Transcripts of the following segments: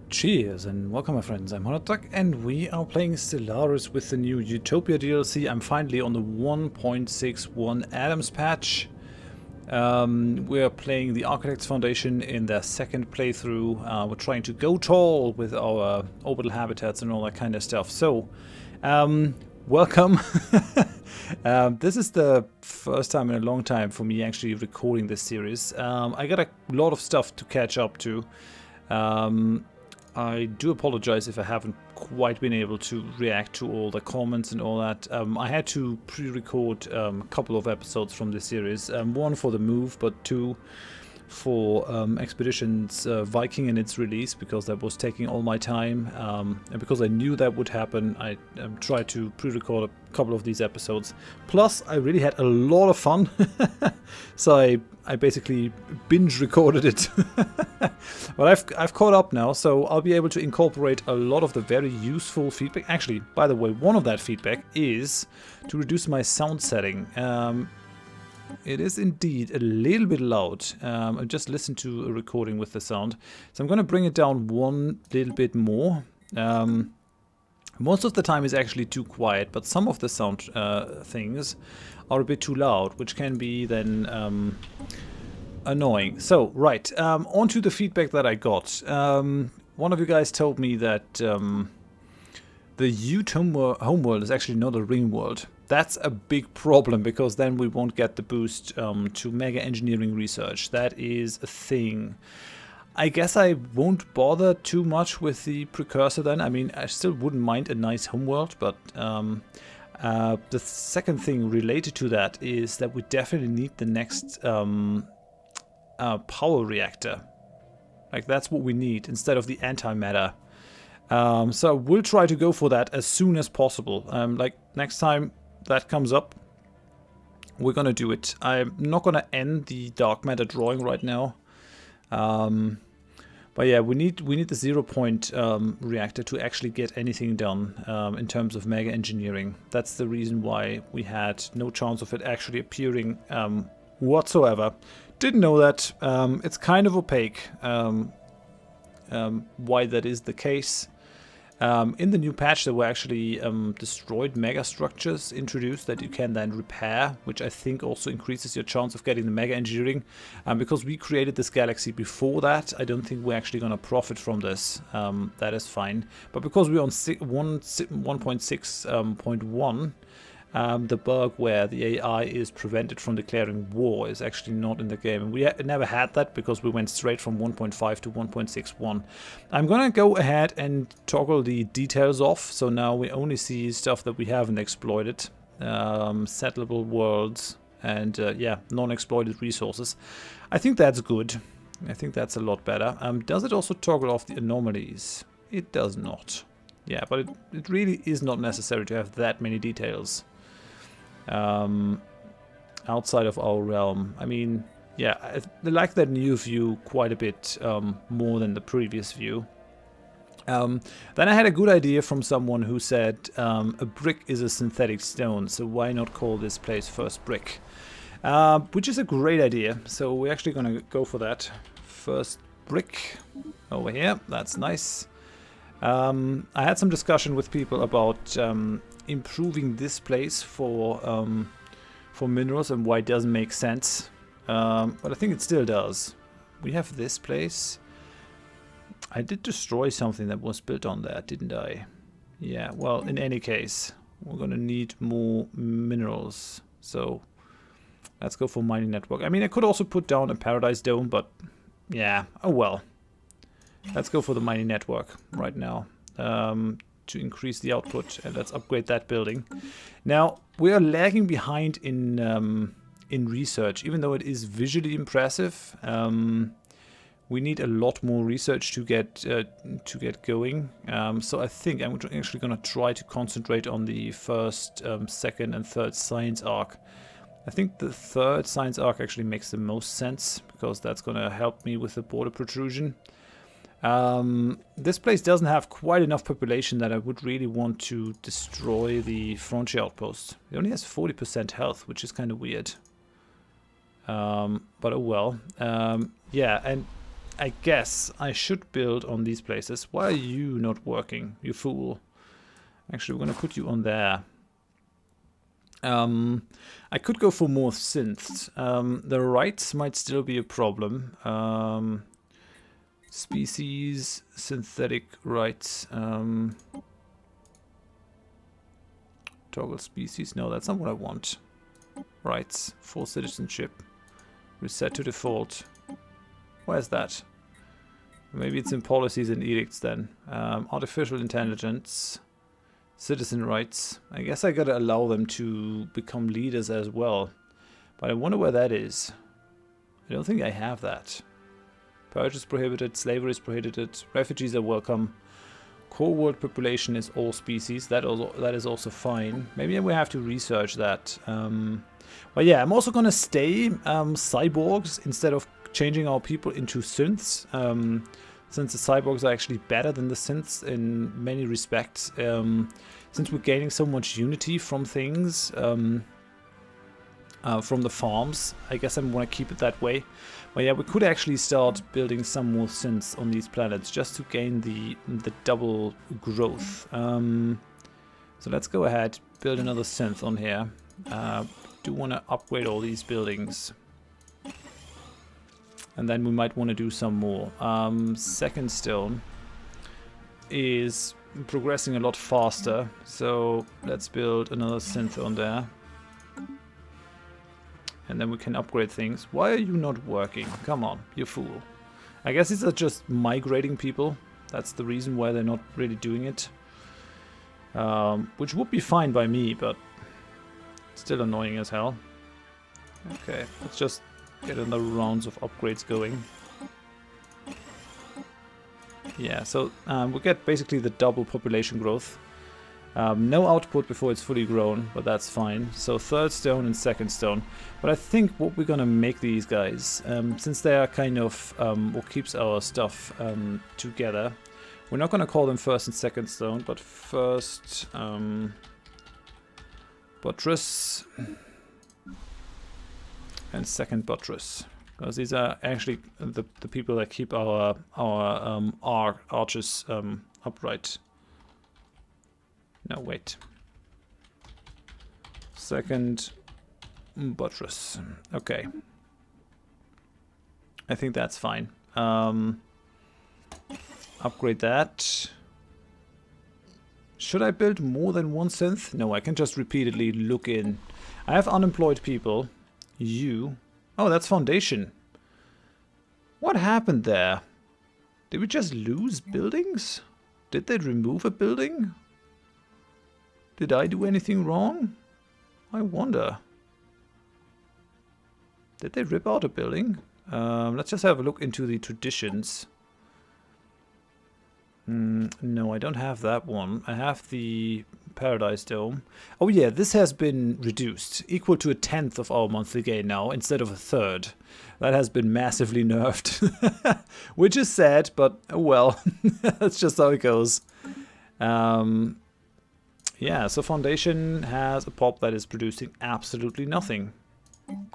Cheers and welcome my friends, I'm Horath and we are playing Stellaris with the new Utopia DLC. I'm finally on the 1.61 Adams patch. We're playing the Architects Foundation in their second playthrough. We're trying to go tall with our orbital habitats and all that kind of stuff. So, welcome. This is the first time in a long time for me actually recording this series. I got a lot of stuff to catch up to. I do apologize if I haven't quite been able to react to all the comments and all that. I had to pre-record a couple of episodes from this series. One for the move, but two for Expeditions Viking and its release, because that was taking all my time. And because I knew that would happen, I tried to pre-record a couple of these episodes. Plus, I really had a lot of fun. So I basically binge recorded it. But I've caught up now, so I'll be able to incorporate a lot of the very useful feedback. Actually, by the way, one of that feedback is to reduce my sound setting. It is indeed a little bit loud. I just listened to a recording with the sound, so I'm going to bring it down one little bit more. Most of the time is actually too quiet, but some of the sound things are a bit too loud, which can be then annoying. So, right, on to the feedback that I got. One of you guys told me that the homeworld is actually not a Ringworld. That's a big problem, because then we won't get the boost to mega engineering research. That is a thing. I guess I won't bother too much with the precursor then. I mean, I still wouldn't mind a nice homeworld, but the second thing related to that is that we definitely need the next power reactor. Like, that's what we need instead of the antimatter. So we'll try to go for that as soon as possible. Like, next time that comes up, we're gonna do it. I'm not gonna end the dark matter drawing right now. But yeah, we need the 0-point reactor to actually get anything done in terms of mega engineering. That's the reason why we had no chance of it actually appearing whatsoever. Didn't know that. It's kind of opaque why that is the case. In the new patch, there were actually destroyed megastructures introduced that you can then repair, which I think also increases your chance of getting the mega engineering. Because we created this galaxy before that, I don't think we're actually going to profit from this. That is fine. But because we're on 1.6.1, the bug where the AI is prevented from declaring war is actually not in the game. And we never had that because we went straight from 1.5 to 1.61. I'm gonna go ahead and toggle the details off, so now we only see stuff that we haven't exploited. Settleable worlds and yeah, non-exploited resources. I think that's good. I think that's a lot better. Does it also toggle off the anomalies? It does not. Yeah, but it really is not necessary to have that many details outside of our realm. I mean, yeah, I like that new view quite a bit more than the previous view. Then I had a good idea from someone who said a brick is a synthetic stone, so why not call this place First Brick? Which is a great idea, so we're actually going to go for that. First Brick over here, that's nice. I had some discussion with people about improving this place for minerals and why it doesn't make sense, but I think it still does. We have this place. I did destroy something that was built on there, didn't I? Yeah, well, in any case, we're gonna need more minerals, so let's go for mining network. I mean, I could also put down a paradise dome, but yeah, oh well. Let's go for the mining network right now to increase the output, and let's upgrade that building. Now, we are lagging behind in research, even though it is visually impressive. We need a lot more research to get going. So I think I'm actually going to try to concentrate on the first, second, and third science arc. I think the third science arc actually makes the most sense, because that's going to help me with the border protrusion. This place doesn't have quite enough population that I would really want to destroy the frontier outpost. It only has 40% health, which is kind of weird. But oh well. Yeah, and I guess I should build on these places. Why are you not working, you fool? Actually, we're going to put you on there. I could go for more synths. The rights might still be a problem. Species, synthetic rights. Toggle species. No, that's not what I want. Rights for citizenship. Reset to default. Where's that? Maybe it's in policies and edicts then. Artificial intelligence. Citizen rights. I guess I gotta allow them to become leaders as well. But I wonder where that is. I don't think I have that. Purchase prohibited, slavery is prohibited, refugees are welcome. Core world population is all species. That is also fine. Maybe we have to research that. But yeah, I'm also gonna stay cyborgs instead of changing our people into synths. Since the cyborgs are actually better than the synths in many respects. Since we're gaining so much unity from things, from the farms, I guess I want to keep it that way. But yeah, we could actually start building some more synths on these planets just to gain the double growth. So let's go ahead, build another synth on here. Do want to upgrade all these buildings. And then we might want to do some more. Second stone is progressing a lot faster. So let's build another synth on there. And then we can upgrade things. Why are you not working? Come on, you fool. I guess these are just migrating people. That's the reason why they're not really doing it. Which would be fine by me, but still annoying as hell. Okay, let's just get another rounds of upgrades going. Yeah, so we get basically the double population growth. No output before it's fully grown, but that's fine. So third stone and second stone. But I think what we're gonna make these guys, since they are kind of what keeps our stuff together, we're not gonna call them first and second stone, but first buttress and second buttress, because these are actually the people that keep our arches upright. No, wait. Second buttress. Okay. I think that's fine. Upgrade that. Should I build more than one synth? No, I can just repeatedly look in. I have unemployed people. You. Oh, that's foundation. What happened there? Did we just lose buildings? Did they remove a building? Did I do anything wrong? I wonder. Did they rip out a building? Let's just have a look into the traditions. No, I don't have that one. I have the Paradise Dome. Oh yeah, this has been reduced. Equal to 1/10 of our monthly gain now, instead of 1/3. That has been massively nerfed. Which is sad, but oh well. That's just how it goes. Yeah, so Foundation has a pop that is producing absolutely nothing.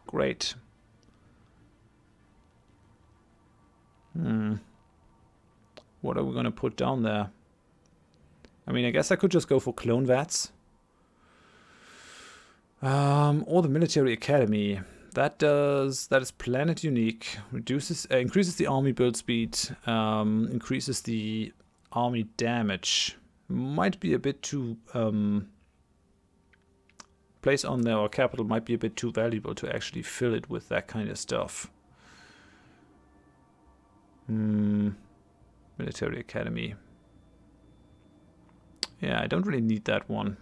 Great. What are we going to put down there? I mean, I guess I could just go for clone vats. Or the military academy. That is planet unique. Increases the army build speed. Increases the army damage. Might be a bit too place on their capital might be a bit too valuable to actually fill it with that kind of stuff. Military academy. Yeah, I don't really need that one.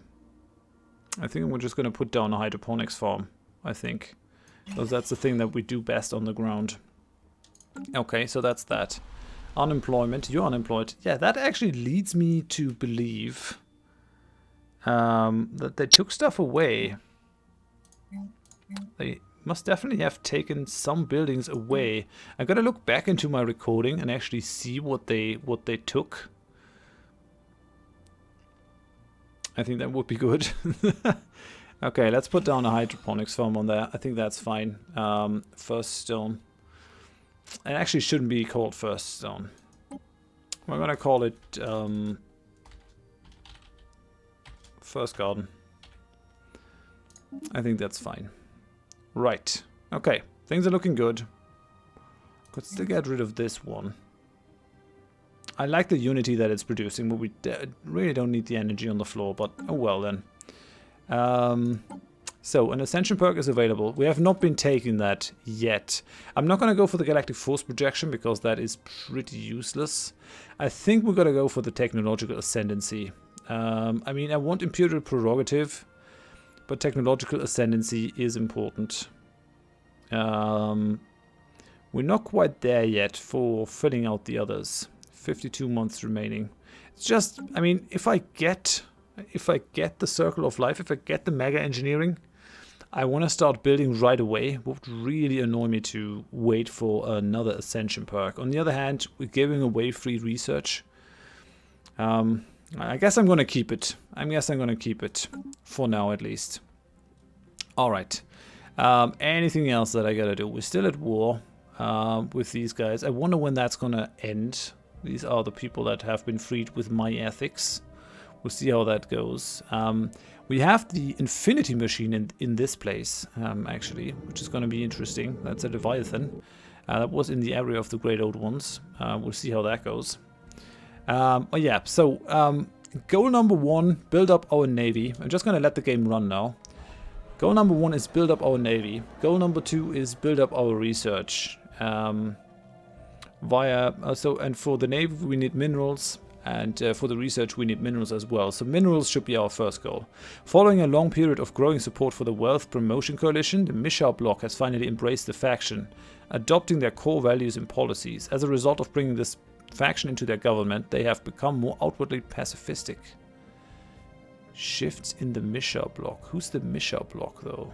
I think we're just going to put down a hydroponics farm, I think. Because that's the thing that we do best on the ground. Okay, so that's that. Unemployment. You're unemployed. Yeah, that actually leads me to believe that they took stuff away. They must definitely have taken some buildings away. I gotta look back into my recording and actually see what they took. I think that would be good. Okay, let's put down a hydroponics farm on there. I think that's fine. First stone. it actually shouldn't be called First Stone. We're gonna call it First Garden. I think that's fine. Right. Okay. Things are looking good. Could still get rid of this one. I like the unity that it's producing, but we really don't need the energy on the floor, but oh well then. So, an Ascension perk is available. We have not been taking that yet. I'm not going to go for the Galactic Force Projection because that is pretty useless. I think we're going to go for the Technological Ascendancy. I mean, I want Imperial Prerogative, but Technological Ascendancy is important. We're not quite there yet for filling out the others. 52 months remaining. It's just, I mean, if I get the Circle of Life, if I get the Mega Engineering, I want to start building right away. It would really annoy me to wait for another Ascension perk. On the other hand, we're giving away free research. I guess I'm going to keep it. I guess I'm going to keep it for now at least. Alright. Anything else that I gotta do? We're still at war with these guys. I wonder when that's going to end. These are the people that have been freed with my ethics. We'll see how that goes. We have the Infinity Machine in this place, actually, which is going to be interesting. That's a Leviathan. That was in the area of the Great Old Ones. We'll see how that goes. Oh yeah, so goal number 1, build up our navy. I'm just going to let the game run now. Goal number 1 is build up our navy. Goal number 2 is build up our research. And for the navy we need minerals. And for the research we need minerals as well. So minerals should be our first goal. Following a long period of growing support for the Wealth Promotion Coalition, the Mishar bloc has finally embraced the faction, adopting their core values and policies. As a result of bringing this faction into their government, they have become more outwardly pacifistic. Shifts in the Mishar bloc. Who's the Mishar bloc though?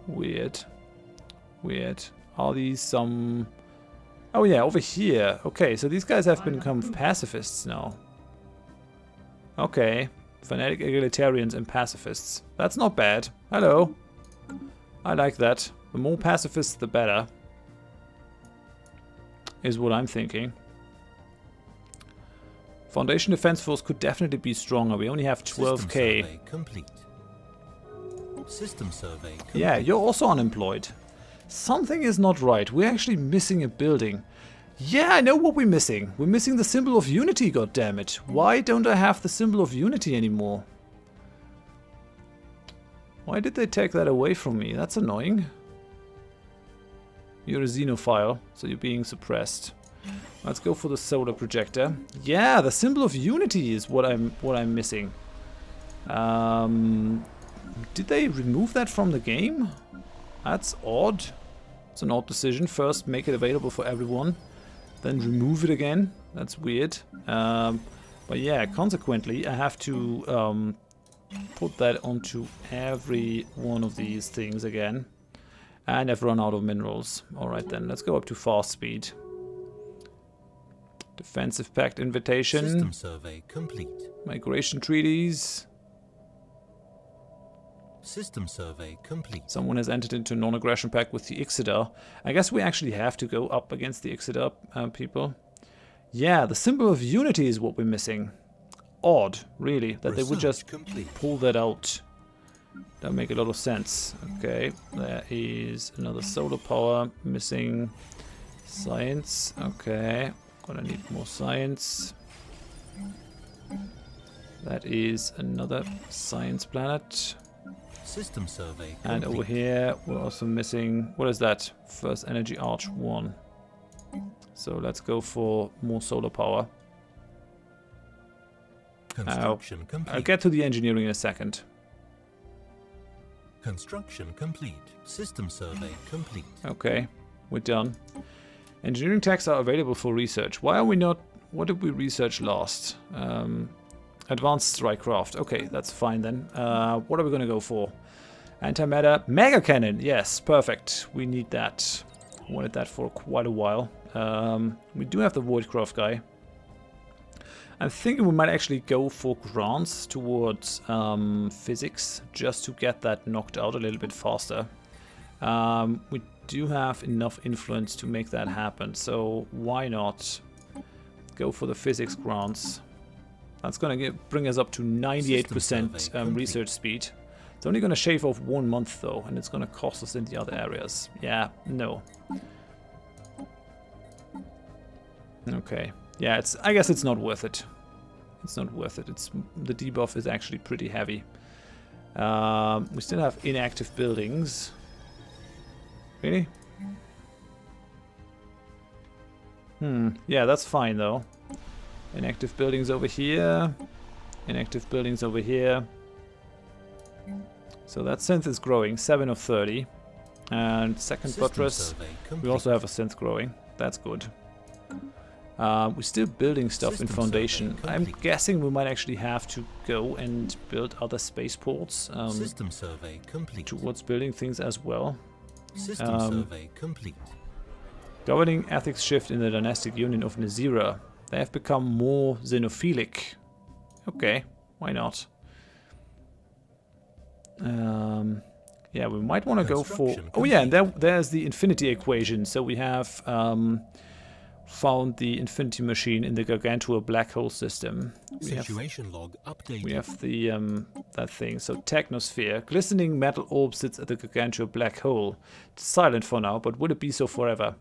Weird. Weird. Are these some... Oh yeah, over here. Okay, so these guys have become pacifists now. Okay. Fanatic egalitarians and pacifists. That's not bad. Hello. I like that. The more pacifists, the better. Is what I'm thinking. Foundation Defense Force could definitely be stronger. We only have 12k. System survey complete. Yeah, you're also unemployed. Something is not right. We're actually missing a building. Yeah, I know what we're missing. We're missing the symbol of unity, goddammit. Why don't I have the symbol of unity anymore? Why did they take that away from me? That's annoying. You're a xenophile, so you're being suppressed. Let's go for the solar projector. Yeah, the symbol of unity is what I'm missing. Did they remove that from the game? That's odd. It's an odd decision. First, make it available for everyone, then remove it again. That's weird. But yeah, consequently, I have to put that onto every one of these things again. And I've run out of minerals. Alright then, let's go up to fast speed. Defensive Pact invitation. System survey complete. Migration treaties. System survey complete. Someone has entered into a non-aggression pact with the Ixidar. I guess we actually have to go up against the Ixidar people. Yeah, the symbol of unity is what we're missing. Odd, really, that they would just pull that out. That would make a lot of sense. Okay, there is another solar power missing. Science, okay. Gonna need more science. That is another science planet. System survey complete. And over here we're also missing, what is that? First Energy Arch 1. So let's go for more solar power. Construction complete. I'll get to the engineering in a second. Construction complete. System survey complete. Okay, we're done. Engineering techs are available for research. Why are we not... What did we research last? Advanced strike craft. Okay, that's fine then. What are we going to go for? Antimatter. Mega cannon. Yes, perfect. We need that. Wanted that for quite a while. We do have the Voidcraft guy. I'm thinking we might actually go for grants towards physics, just to get that knocked out a little bit faster. We do have enough influence to make that happen, so why not go for the physics grants? That's going to bring us up to 98% research speed. It's only going to shave off 1 month though, and it's going to cost us in the other areas. Yeah, no. Okay. Yeah, I guess it's not worth it. It's not worth it. The debuff is actually pretty heavy. We still have inactive buildings. Really? Yeah, that's fine though. Inactive buildings over here. Inactive buildings over here. So that synth is growing, 7 of 30. And second buttress, we also have a synth growing. That's good. We're still building stuff in Foundation. I'm guessing we might actually have to go and build other spaceports towards building things as well. System survey complete. Governing ethics shift in the dynastic union of Nazira. They have become more xenophilic. Okay, why not? Yeah, we might want to go for... Oh yeah, and there's the infinity equation. So we have found the infinity machine in the Gargantua black hole system. Situation log updated. We have the that thing. So technosphere, glistening metal orb sits at the Gargantua black hole. It's silent for now, but will it be so forever?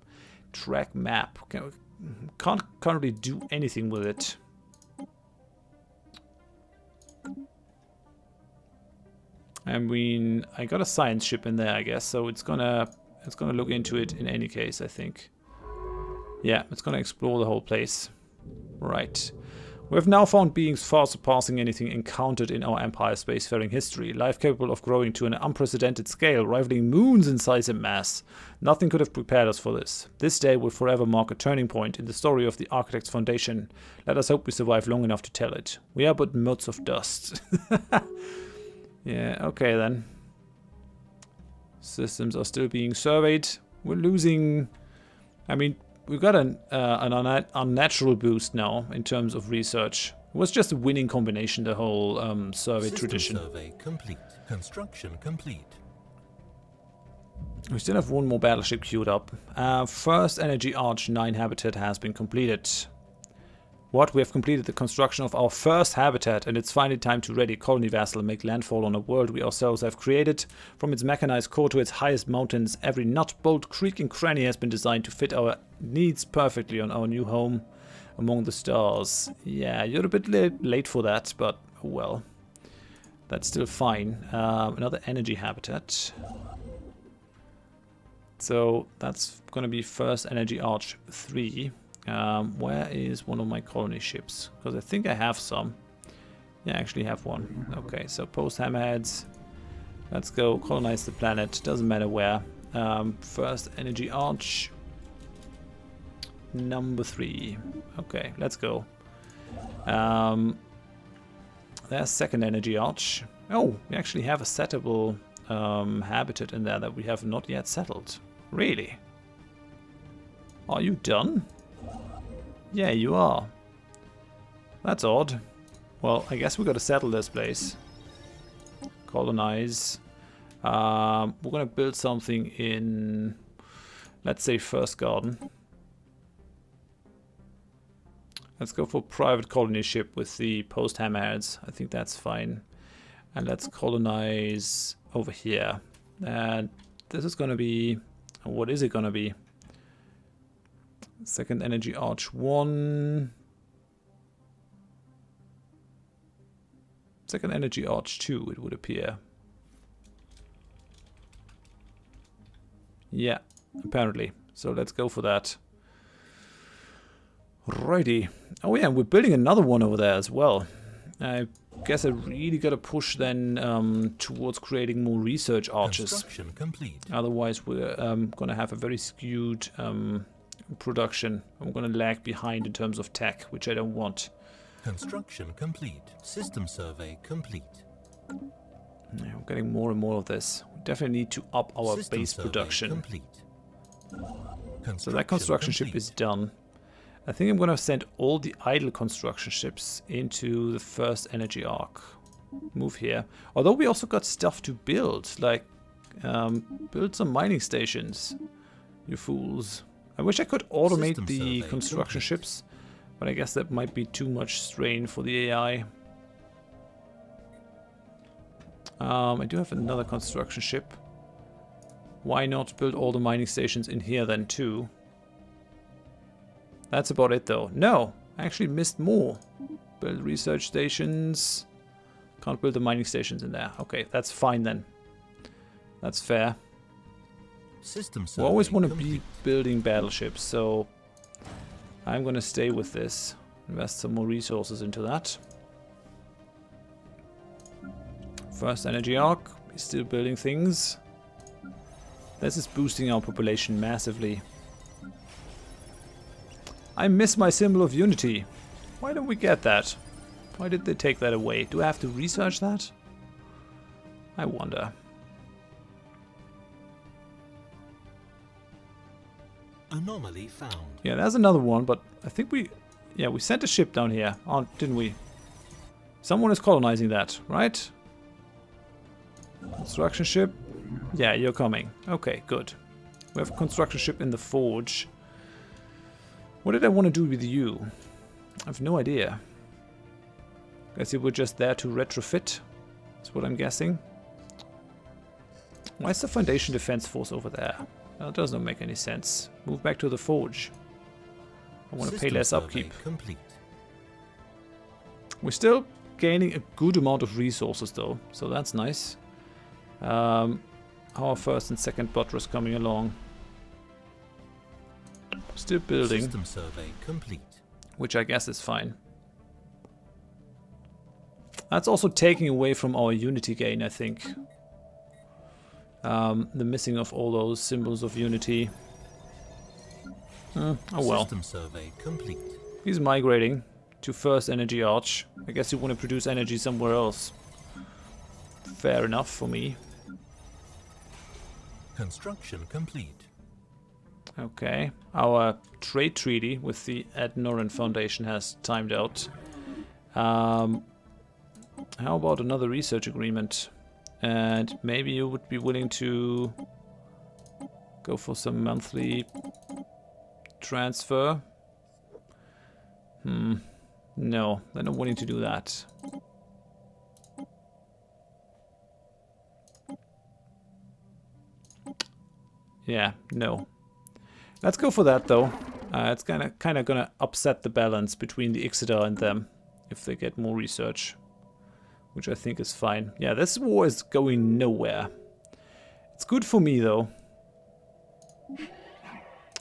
Drak map. Can't currently do anything with it. I mean, I got a science ship in there, I guess, so it's gonna look into it in any case, I think. Yeah, it's gonna explore the whole place. Right. We have now found beings far surpassing anything encountered in our Empire spacefaring history. Life capable of growing to an unprecedented scale, rivaling moons in size and mass. Nothing could have prepared us for this. This day will forever mark a turning point in the story of the Architect's Foundation. Let us hope we survive long enough to tell it. We are but motes of dust. Yeah, okay then. Systems are still being surveyed. We're losing... I mean, we've got an unnatural boost now in terms of research. It was just a winning combination, the whole survey tradition. Survey complete. Construction complete. We still have one more battleship queued up. First Energy Arch 9 habitat has been completed. What? We have completed the construction of our first habitat, and it's finally time to ready colony vassal make landfall on a world we ourselves have created. From its mechanized core to its highest mountains, every nut, bolt, creek and cranny has been designed to fit our needs perfectly on our new home among the stars. Yeah, you're a bit late for that, but well, that's still fine. Another energy habitat. So that's going to be first Energy Arch 3. Where is one of my colony ships? Because I think I have some. Yeah, I actually have one. Okay, so post hammerheads. Let's go colonize the planet. Doesn't matter where. First Energy Arch. Number 3. Okay, let's go. There's second Energy Arch. Oh, we actually have a settable habitat in there that we have not yet settled. Really? Are you done? Yeah, you are. That's odd. Well, I guess we got to settle this place. Colonize. We're gonna build something in, let's say, First Garden. Let's go for private colony ship with the post hammerheads. I think that's fine. And let's colonize over here. And this is gonna be, what is it gonna be? Second Energy Arch 1. Second Energy Arch 2, it would appear. Yeah, apparently. So let's go for that. Righty. Oh yeah, we're building another one over there as well. I guess I really gotta push then towards creating more research arches. Construction complete. Otherwise we're gonna have a very skewed production. I'm gonna lag behind in terms of tech, which I don't want. Construction complete. System survey complete. Yeah, we're getting more and more of this. We definitely need to up our System base survey production. complete. So that construction ship is done. I think I'm gonna send all the idle construction ships into the first energy arc. Move here. Although we also got stuff to build, like build some mining stations, you fools. I wish I could automate the construction ships, but I guess that might be too much strain for the AI. I do have another construction ship. Why not build all the mining stations in here then too? That's about it though. No, I actually missed more. Build research stations. Can't build the mining stations in there. Okay, that's fine then. That's fair. We always want to be building battleships, so I'm gonna stay with this. Invest some more resources into that. First energy arc. We're still building things. This is boosting our population massively. I miss my symbol of unity. Why don't we get that? Why did they take that away? Do I have to research that? I wonder. Anomaly found. Yeah, there's another one, but I think we sent a ship down here, didn't we? Someone is colonizing that, right? Construction ship. Yeah, you're coming. Okay, good. We have a construction ship in the forge. What did I want to do with you? I have no idea. Guess you were just there to retrofit. That's what I'm guessing. Why is the Foundation Defense Force over there? That doesn't make any sense. Move back to the forge. I want to pay less upkeep. Complete. We're still gaining a good amount of resources though, so that's nice. Our first and second buttress coming along. Still building. System survey complete. Which I guess is fine. That's also taking away from our unity gain, I think. The missing of all those symbols of unity. Oh well. System survey complete. He's migrating to first energy arch. I guess you want to produce energy somewhere else. Fair enough for me. Construction complete. Okay. Our trade treaty with the Adnoran Foundation has timed out. How about another research agreement? And maybe you would be willing to go for some monthly transfer? No, they're not willing to do that. Yeah, no. Let's go for that though. It's kind of gonna upset the balance between the Ixidar and them if they get more research, which I think is fine. Yeah, this war is going nowhere. It's good for me though.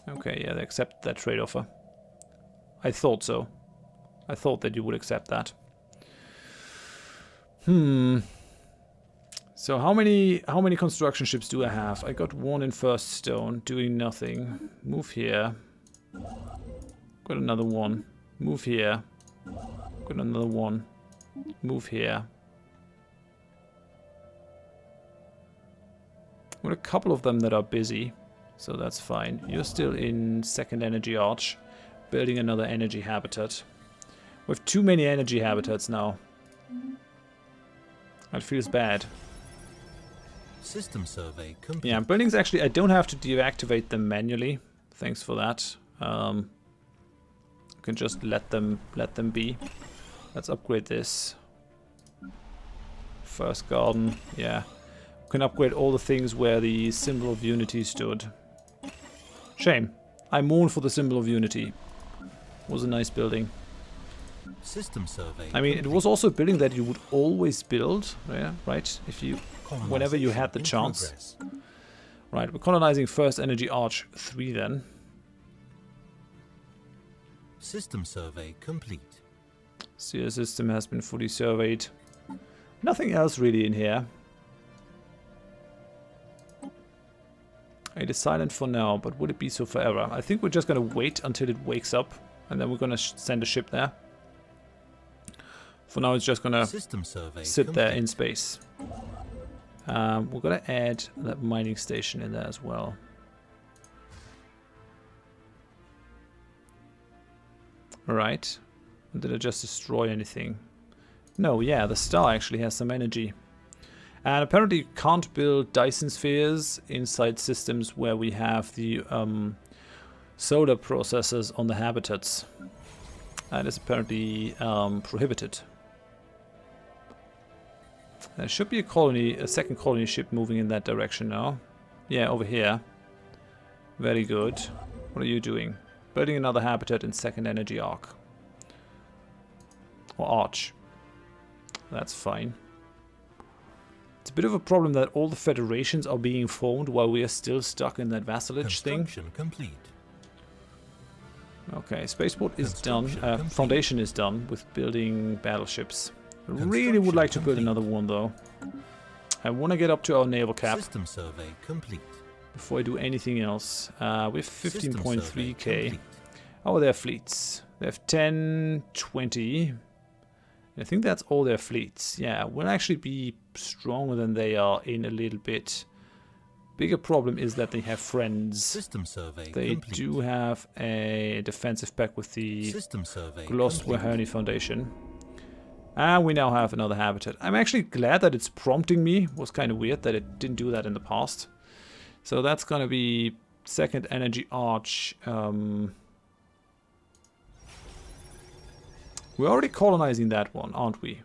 Okay, yeah, they accept that trade offer. I thought so. I thought that you would accept that. So how many construction ships do I have? I got one in first stone, doing nothing. Move here. Got another one. Move here. Got another one. Move here. Got a couple of them that are busy, so that's fine. You're still in second energy arch, building another energy habitat. We have too many energy habitats now. That feels bad. System survey complete. Yeah, buildings actually, I don't have to deactivate them manually. Thanks for that. You can just let them be. Let's upgrade this. First garden, yeah. We can upgrade all the things where the symbol of unity stood. Shame. I mourn for the symbol of unity. It was a nice building. System survey. I mean, it was also a building that you would always build, yeah, right? If you, whenever you had the chance. Right, we're colonizing first energy arch 3 then. System survey complete. Seer system has been fully surveyed. Nothing else really in here. It is silent for now, but would it be so forever? I think we're just gonna wait until it wakes up, and then we're gonna send a ship there. For now, it's just gonna sit there in space. We're gonna add that mining station in there as well. Alright. Did I just destroy anything? No, yeah, the star actually has some energy. And apparently you can't build Dyson Spheres inside systems where we have the solar processors on the habitats. That is apparently prohibited. There should be a colony, a second colony ship moving in that direction now. Yeah, over here. Very good. What are you doing? Building another habitat in second energy arc. Or arch. That's fine. It's a bit of a problem that all the federations are being formed while we are still stuck in that vassalage thing. Complete. Okay, spaceport is done. Foundation is done with building battleships. I really would like to build another one though. I want to get up to our naval cap. System survey complete. Before I do anything else. We have 15.3k. Oh, their fleets. They have 10, 20. I think that's all their fleets. Yeah, we'll actually be stronger than they are in a little bit. Bigger problem is that they have friends. System survey they complete. do have a defensive pack with the Glostwaherney Foundation. And we now have another habitat. I'm actually glad that it's prompting me. It was kind of weird that it didn't do that in the past. So that's gonna be second energy arch. We're already colonizing that one, aren't we?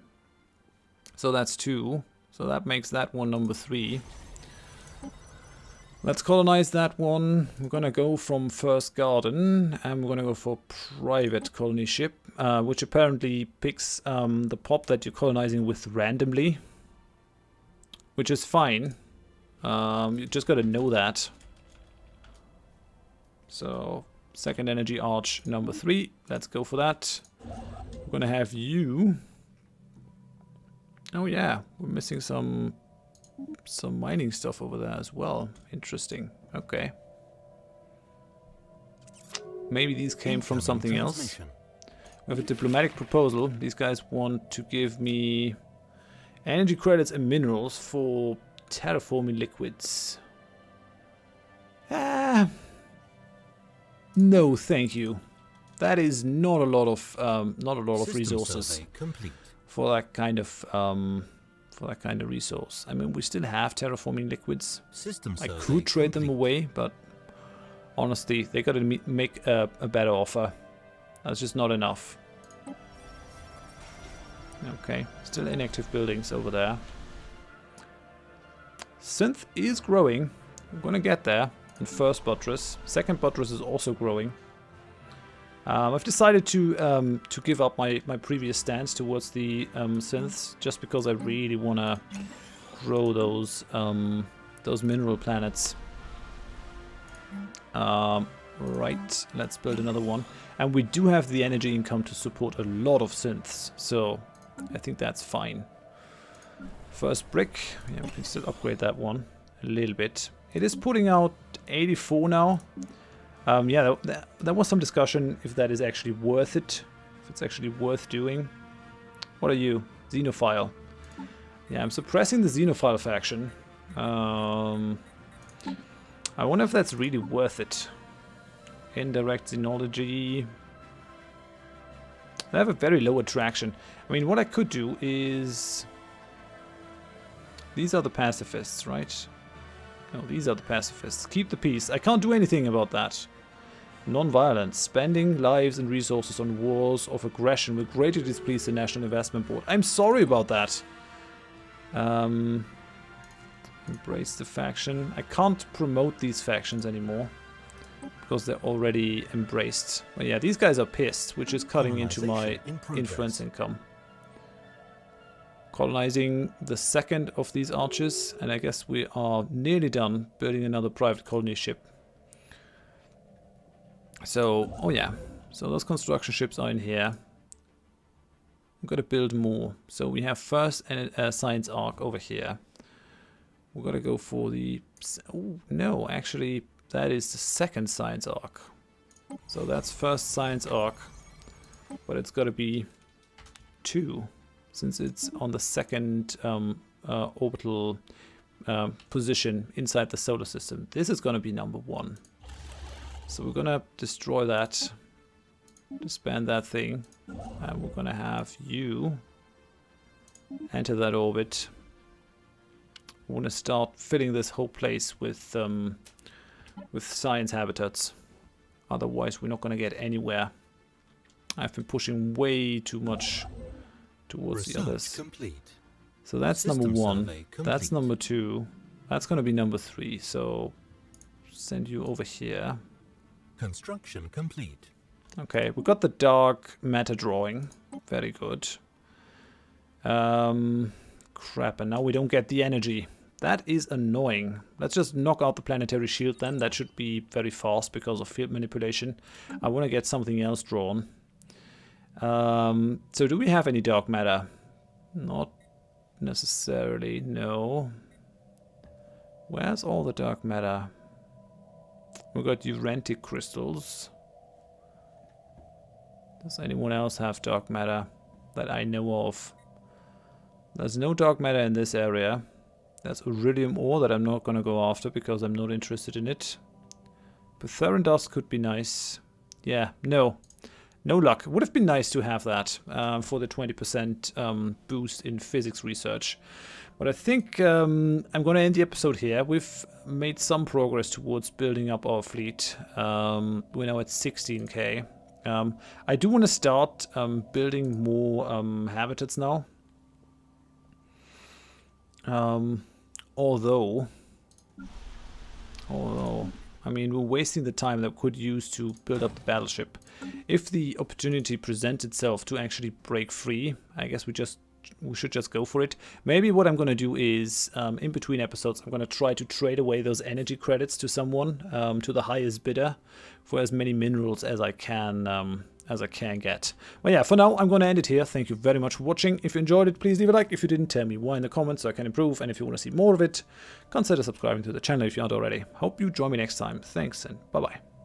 So that's 2. So that makes that one number 3. Let's colonize that one. We're gonna go from first garden, and we're gonna go for private colony ship, which apparently picks the pop that you're colonizing with randomly, which is fine. You just gotta know that. So second energy arch number 3. Let's go for that. We're gonna have you. Oh yeah, we're missing some mining stuff over there as well. Interesting. Okay. Maybe these came from something else. We have a diplomatic proposal. These guys want to give me energy credits and minerals for terraforming liquids. No, thank you. That is not a lot of resources for that kind of resource. I mean, we still have terraforming liquids. I could trade them away, but honestly, they gotta make a better offer. That's just not enough. Okay, still inactive buildings over there. Synth is growing. I'm gonna get there. And first buttress. Second buttress is also growing. I've decided to give up my previous stance towards the synths, just because I really want to grow those mineral planets. Right, let's build another one. And we do have the energy income to support a lot of synths, so I think that's fine. First brick, yeah, we can still upgrade that one a little bit. It is putting out 84 now. Yeah, there was some discussion if that is actually worth it. If it's actually worth doing. What are you? Xenophile. Yeah, I'm suppressing the Xenophile faction. I wonder if that's really worth it. Indirect Xenology. They have a very low attraction. I mean, what I could do is... These are the pacifists, right? No, these are the pacifists. Keep the peace. I can't do anything about that. Non-violence. Spending lives and resources on wars of aggression will greatly displease the National Investment Board. I'm sorry about that. Embrace the faction. I can't promote these factions anymore because they're already embraced. But yeah, these guys are pissed, which is cutting into my influence income. Colonizing the second of these arches, and I guess we are nearly done building another private colony ship. So, oh yeah, so those construction ships are in here. We've got to build more. So we have first a science arc over here. We've got to go for the... Oh, no, actually, that is the second science arc. So that's first science arc, but it's got to be 2. Since it's on the second orbital position inside the solar system. This is going to be number 1. So we're going to destroy that. Disband that thing. And we're gonna have you enter that orbit. We want to start filling this whole place with science habitats. Otherwise, we're not going to get anywhere. I've been pushing way too much towards the others. Complete. So that's System number 1. survey That's complete. number 2. That's going to be number 3. So send you over here. Construction complete. Okay, we got the dark matter drawing. Very good. Crap, and now we don't get the energy. That is annoying. Let's just knock out the planetary shield then. That should be very fast because of field manipulation. I want to get something else drawn. So do we have any dark matter? Not necessarily, no. Where's all the dark matter? We got urantic crystals. Does anyone else have dark matter that I know of? There's no dark matter in this area. There's iridium ore that I'm not going to go after because I'm not interested in it. Pytheron dust could be nice. Yeah, no. No luck. Would have been nice to have that for the 20% boost in physics research. But I think I'm going to end the episode here. We've made some progress towards building up our fleet. We're now at 16k. I do want to start building more habitats now. Although, I mean, we're wasting the time that we could use to build up the battleship. If the opportunity presents itself to actually break free, I guess we should just go for it. Maybe what I'm going to do is, in between episodes, I'm going to try to trade away those energy credits to someone, to the highest bidder, for as many minerals as I can get. Well, yeah, for now, I'm going to end it here. Thank you very much for watching. If you enjoyed it, please leave a like. If you didn't, tell me why in the comments so I can improve. And if you want to see more of it, consider subscribing to the channel if you aren't already. Hope you join me next time. Thanks and bye-bye.